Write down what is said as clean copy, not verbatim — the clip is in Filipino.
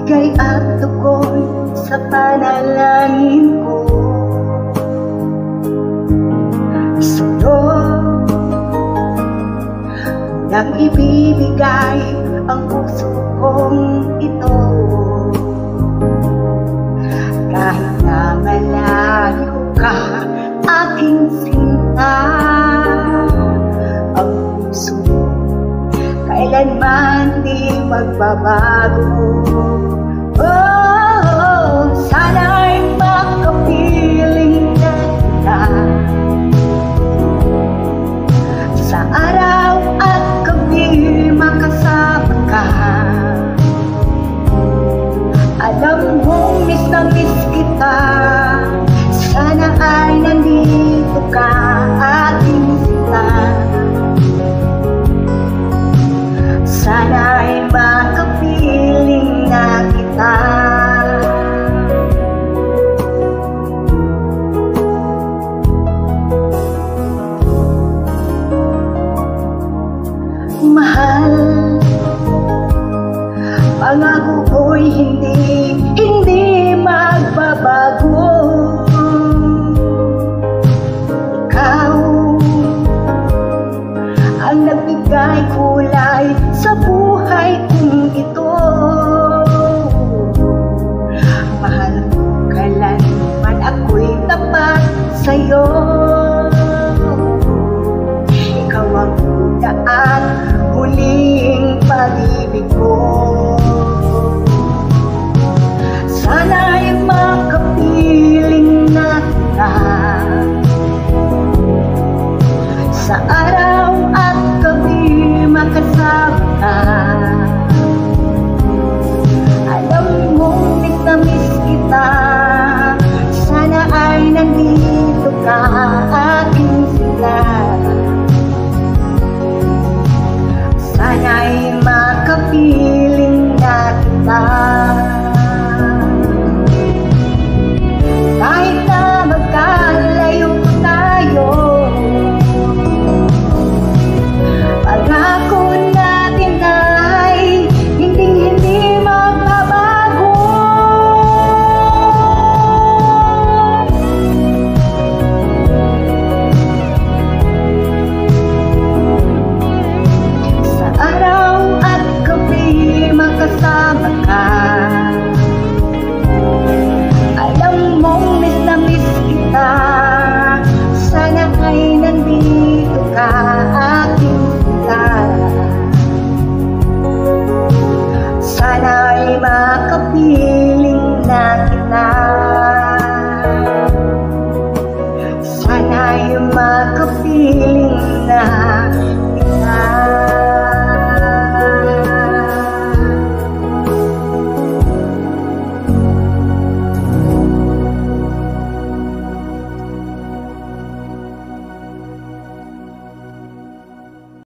bigay at tugon sa panalangin ko. Sa'yo nang ibibigay ang puso kong ito. Kahit na malayo ka, aking sinta, ang puso kailanman di magbabago. Oh, sana'y makapiling na kita sa araw at gabi, makasama ka. Alam mong miss na miss kita, sana ay nandito ka, aking sinta. Sana'y makapiling na kita. Mahal, pangako ko'y hindi magbabago.